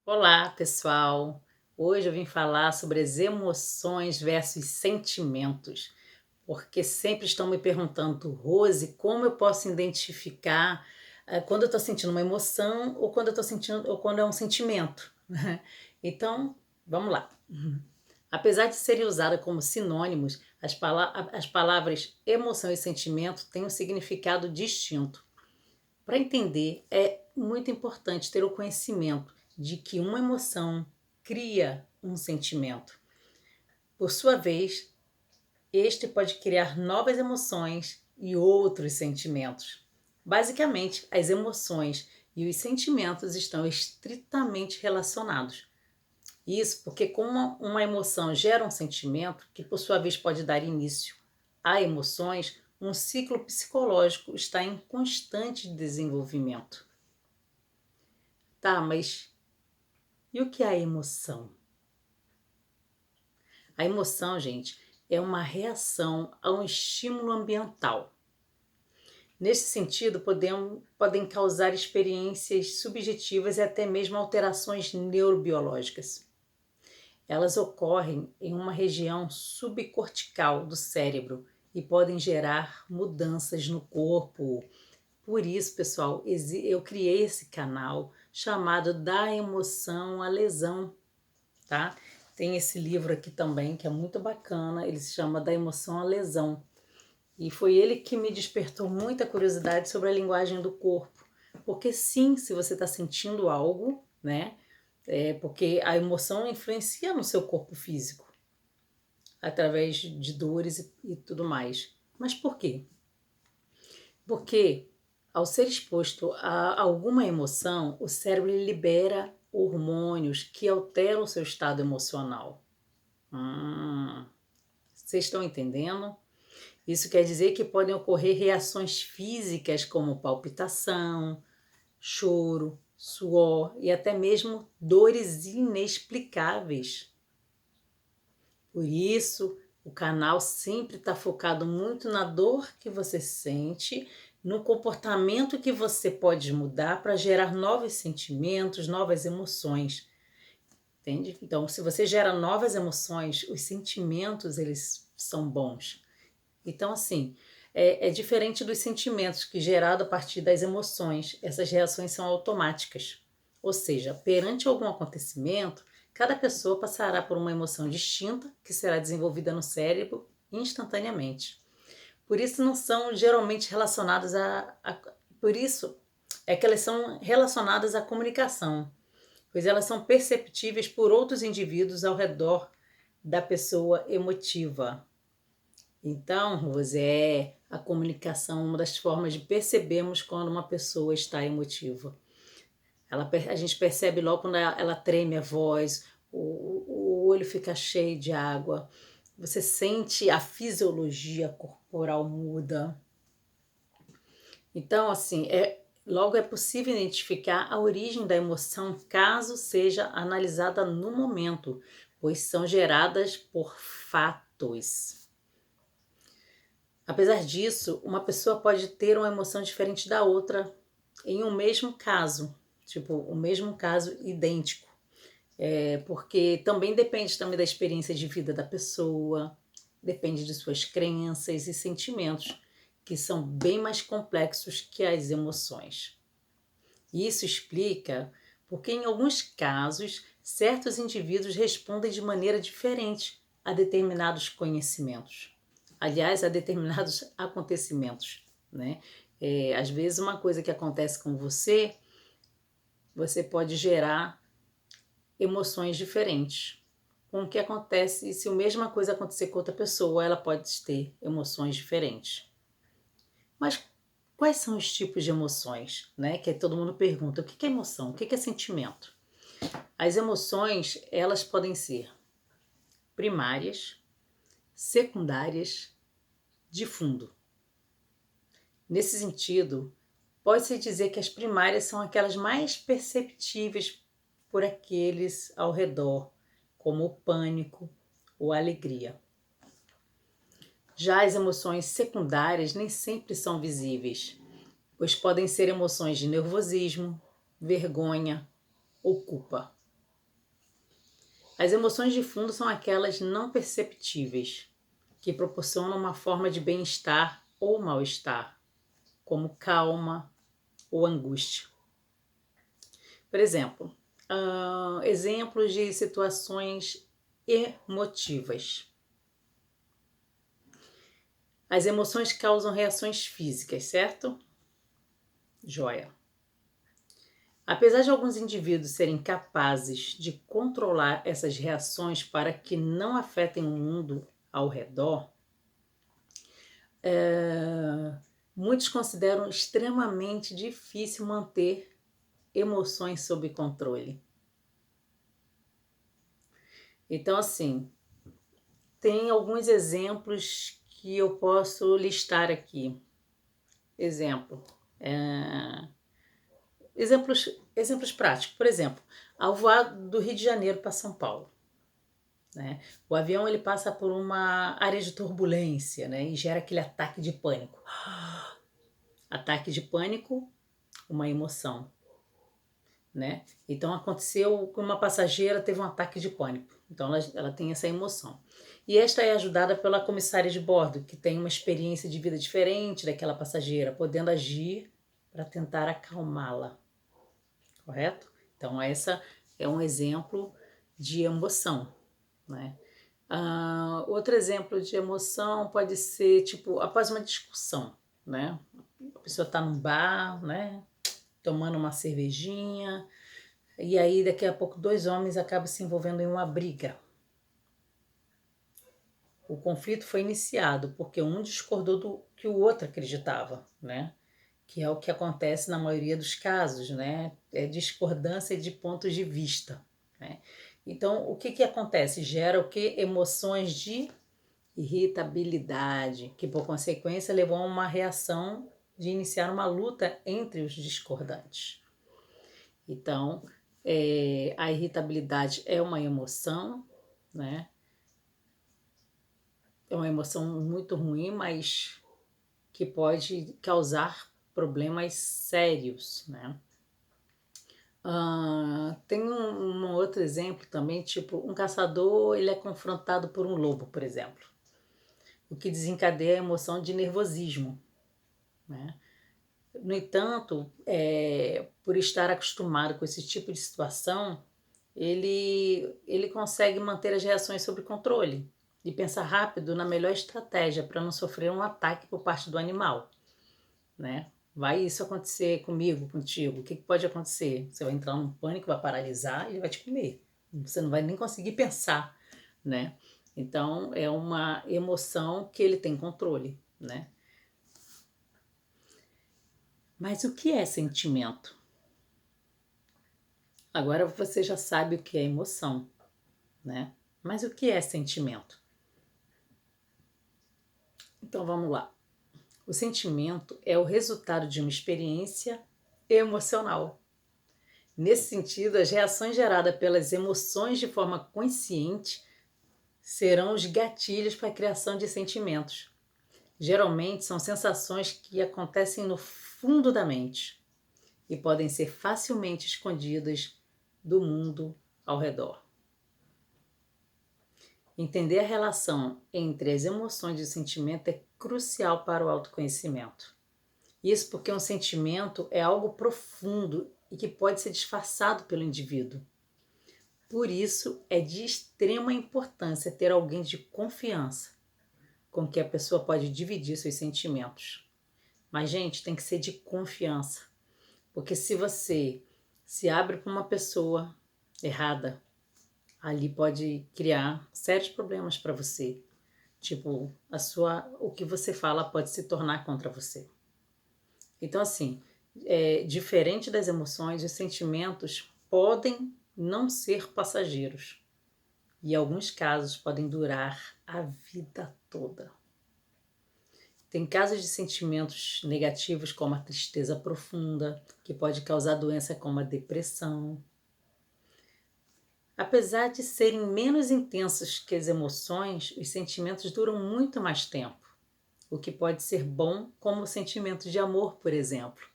Olá, pessoal! Hoje eu vim falar sobre as emoções versus sentimentos, porque sempre estão me perguntando, Rose, como eu posso identificar quando eu estou sentindo uma emoção ou quando eu estou sentindo ou quando é um sentimento, né? Então, vamos lá. Apesar de serem usadas como sinônimos, as palavras emoção e sentimento têm um significado distinto. Para entender, é muito importante ter o conhecimento de que uma emoção cria um sentimento. Por sua vez, este pode criar novas emoções e outros sentimentos. Basicamente, as emoções e os sentimentos estão estritamente relacionados. Isso porque, como uma emoção gera um sentimento, que por sua vez pode dar início a emoções, um ciclo psicológico está em constante desenvolvimento. Tá, mas e o que é a emoção? A emoção, gente, é uma reação a um estímulo ambiental. Nesse sentido, podem causar experiências subjetivas e até mesmo alterações neurobiológicas. Elas ocorrem em uma região subcortical do cérebro e podem gerar mudanças no corpo. Por isso, pessoal, eu criei esse canal chamado Da Emoção à Lesão, tá? Tem esse livro aqui também, que é muito bacana, ele se chama Da Emoção à Lesão. E foi ele que me despertou muita curiosidade sobre a linguagem do corpo. Porque sim, se você está sentindo algo, né? Porque a emoção influencia no seu corpo físico, através de dores e tudo mais. Mas por quê? Porque ao ser exposto a alguma emoção, o cérebro libera hormônios que alteram o seu estado emocional. Vocês estão entendendo? Isso quer dizer que podem ocorrer reações físicas como palpitação, choro, suor e até mesmo dores inexplicáveis. Por isso, o canal sempre está focado muito na dor que você sente, no comportamento que você pode mudar para gerar novos sentimentos, novas emoções. Entende? Então, se você gera novas emoções, os sentimentos eles são bons. Então, assim, é diferente dos sentimentos que gerado a partir das emoções. Essas reações são automáticas. Ou seja, perante algum acontecimento, cada pessoa passará por uma emoção distinta que será desenvolvida no cérebro instantaneamente. Por isso não são geralmente relacionadas por isso é que elas são relacionadas à comunicação, pois elas são perceptíveis por outros indivíduos ao redor da pessoa emotiva. Então, Rose, a comunicação uma das formas de percebermos quando uma pessoa está emotiva. A gente percebe logo quando ela treme a voz, o olho fica cheio de água, você sente a fisiologia corporal muda. Então, assim, logo é possível identificar a origem da emoção caso seja analisada no momento, pois são geradas por fatos. Apesar disso, uma pessoa pode ter uma emoção diferente da outra em um mesmo caso, tipo, o mesmo caso idêntico. Porque também depende também da experiência de vida da pessoa, depende de suas crenças e sentimentos, que são bem mais complexos que as emoções. Isso explica porque, em alguns casos, certos indivíduos respondem de maneira diferente a determinados conhecimentos. Aliás, a determinados acontecimentos, né? Às vezes, uma coisa que acontece com você, você pode gerar emoções diferentes. Com o que acontece, se a mesma coisa acontecer com outra pessoa, ela pode ter emoções diferentes. Mas quais são os tipos de emoções, né? Que todo mundo pergunta, o que é emoção? O que é sentimento? As emoções, elas podem ser primárias, secundárias, de fundo. Nesse sentido, pode-se dizer que as primárias são aquelas mais perceptíveis por aqueles ao redor, como o pânico ou a alegria. Já as emoções secundárias nem sempre são visíveis, pois podem ser emoções de nervosismo, vergonha ou culpa. As emoções de fundo são aquelas não perceptíveis, que proporcionam uma forma de bem-estar ou mal-estar, como calma ou angústia. Por exemplo, exemplos de situações emotivas. As emoções causam reações físicas, certo? Joia. Apesar de alguns indivíduos serem capazes de controlar essas reações para que não afetem o mundo ao redor, muitos consideram extremamente difícil manter emoções sob controle. Então, assim, tem alguns exemplos que eu posso listar aqui. Exemplos práticos. Por exemplo, ao voar do Rio de Janeiro para São Paulo, né? O avião ele passa por uma área de turbulência, né? E gera aquele ataque de pânico. Ataque de pânico, uma emoção, né? Então aconteceu que uma passageira teve um ataque de pânico. Então ela tem essa emoção. E esta é ajudada pela comissária de bordo, que tem uma experiência de vida diferente daquela passageira, podendo agir para tentar acalmá-la. Correto? Então essa é um exemplo de emoção, né? Outro exemplo de emoção pode ser, tipo, após uma discussão, né? A pessoa está num bar, né? Tomando uma cervejinha, e aí daqui a pouco dois homens acabam se envolvendo em uma briga. O conflito foi iniciado porque um discordou do que o outro acreditava, né? Que é o que acontece na maioria dos casos, né? É discordância de pontos de vista, né? Então, o que acontece? Gera o que? Emoções de irritabilidade, que por consequência levou a uma reação de iniciar uma luta entre os discordantes. Então, a irritabilidade é uma emoção, né? É uma emoção muito ruim, mas que pode causar problemas sérios, né? Tem um outro exemplo também, tipo, um caçador ele é confrontado por um lobo, por exemplo, o que desencadeia a emoção de nervosismo, né? No entanto, por estar acostumado com esse tipo de situação, ele consegue manter as reações sob controle e pensar rápido na melhor estratégia para não sofrer um ataque por parte do animal, né? Vai isso acontecer comigo, contigo, o que pode acontecer? Você vai entrar num pânico, vai paralisar e ele vai te comer. Você não vai nem conseguir pensar, né? Então, é uma emoção que ele tem controle, né? Mas o que é sentimento? Agora você já sabe o que é emoção, né? Mas o que é sentimento? Então vamos lá. O sentimento é o resultado de uma experiência emocional. Nesse sentido, as reações geradas pelas emoções de forma consciente serão os gatilhos para a criação de sentimentos. Geralmente são sensações que acontecem no fundo da mente e podem ser facilmente escondidas do mundo ao redor. Entender a relação entre as emoções e o sentimento é crucial para o autoconhecimento. Isso porque um sentimento é algo profundo e que pode ser disfarçado pelo indivíduo. Por isso, é de extrema importância ter alguém de confiança com que a pessoa pode dividir seus sentimentos. Mas, gente, tem que ser de confiança. Porque se você se abre para uma pessoa errada, ali pode criar sérios problemas para você. Tipo, o que você fala pode se tornar contra você. Então, assim, diferente das emoções, os sentimentos podem não ser passageiros. E em alguns casos podem durar a vida toda. Tem casos de sentimentos negativos como a tristeza profunda, que pode causar doença como a depressão. Apesar de serem menos intensos que as emoções, os sentimentos duram muito mais tempo, o que pode ser bom, como o sentimento de amor, por exemplo,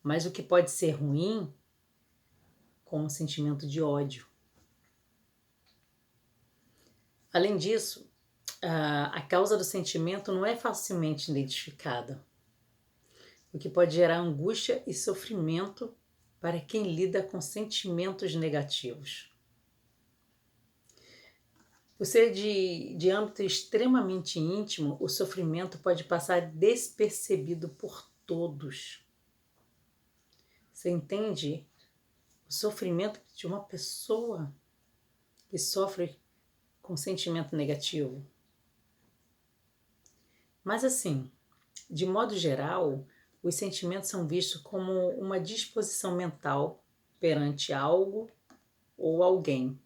mas o que pode ser ruim, como o sentimento de ódio. Além disso, a causa do sentimento não é facilmente identificada, o que pode gerar angústia e sofrimento para quem lida com sentimentos negativos. Por ser de âmbito extremamente íntimo, o sofrimento pode passar despercebido por todos. Você entende? O sofrimento de uma pessoa que sofre com sentimento negativo. Mas assim, de modo geral, os sentimentos são vistos como uma disposição mental perante algo ou alguém.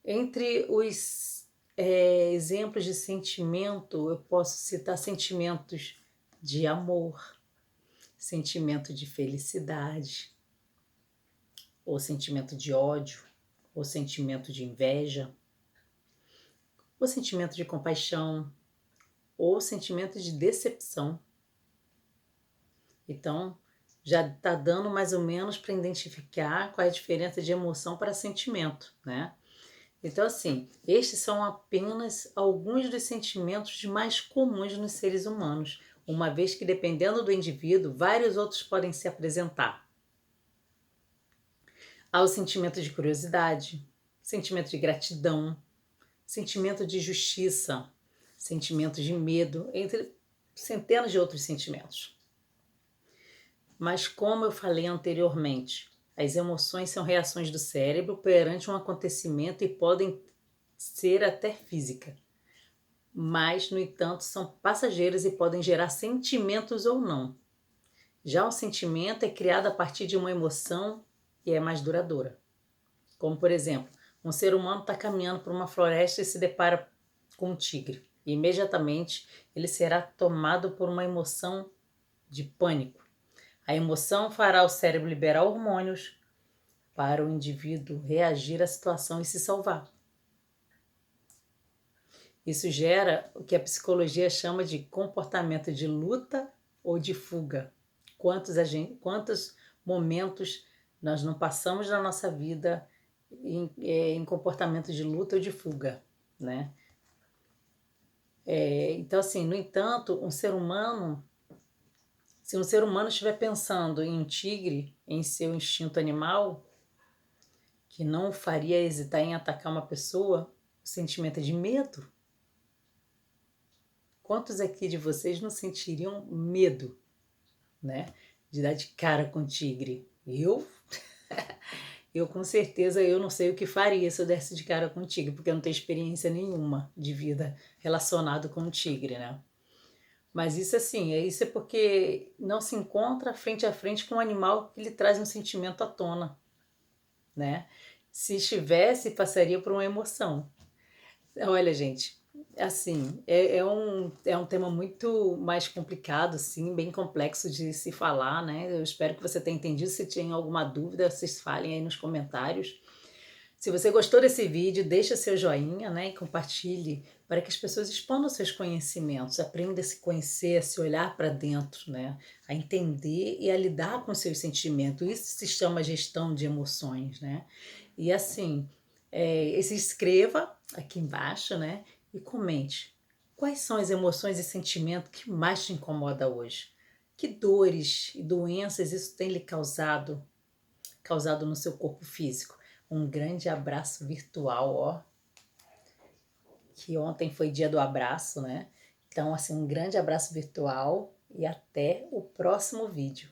Entre os exemplos de sentimento, eu posso citar sentimentos de amor, sentimento de felicidade, ou sentimento de ódio, ou sentimento de inveja, ou sentimento de compaixão, ou sentimento de decepção. Então, já está dando mais ou menos para identificar qual é a diferença de emoção para sentimento, né? Então, assim, estes são apenas alguns dos sentimentos mais comuns nos seres humanos, uma vez que, dependendo do indivíduo, vários outros podem se apresentar. Há o sentimento de curiosidade, sentimento de gratidão, sentimento de justiça, sentimento de medo, entre centenas de outros sentimentos. Mas, como eu falei anteriormente, as emoções são reações do cérebro perante um acontecimento e podem ser até física. Mas, no entanto, são passageiras e podem gerar sentimentos ou não. Já um sentimento é criado a partir de uma emoção e é mais duradoura. Como, por exemplo, um ser humano está caminhando por uma floresta e se depara com um tigre. E, imediatamente, ele será tomado por uma emoção de pânico. A emoção fará o cérebro liberar hormônios para o indivíduo reagir à situação e se salvar. Isso gera o que a psicologia chama de comportamento de luta ou de fuga. Quantos momentos nós não passamos na nossa vida em comportamento de luta ou de fuga, né? Então, assim, no entanto, se um ser humano estiver pensando em um tigre, em seu instinto animal, que não o faria hesitar em atacar uma pessoa, o sentimento é de medo. Quantos aqui de vocês não sentiriam medo, né, de dar de cara com o tigre? Eu com certeza eu não sei o que faria se eu desse de cara com o tigre, porque eu não tenho experiência nenhuma de vida relacionado com o tigre, né? Mas isso é porque não se encontra frente a frente com um animal que lhe traz um sentimento à tona, né? Se estivesse, passaria por uma emoção. Olha, gente, assim, é um tema muito mais complicado, assim, bem complexo de se falar, né? Eu espero que você tenha entendido. Se tem alguma dúvida, vocês falem aí nos comentários. Se você gostou desse vídeo, deixa seu joinha, né? E compartilhe para que as pessoas expandam seus conhecimentos, aprendam a se conhecer, a se olhar para dentro, né? A entender e a lidar com seus sentimentos. Isso se chama gestão de emoções, né? E assim, se inscreva aqui embaixo, né? E comente. Quais são as emoções e sentimentos que mais te incomoda hoje? Que dores e doenças isso tem lhe causado no seu corpo físico? Um grande abraço virtual, ó. Que ontem foi dia do abraço, né? Então, assim, um grande abraço virtual e até o próximo vídeo.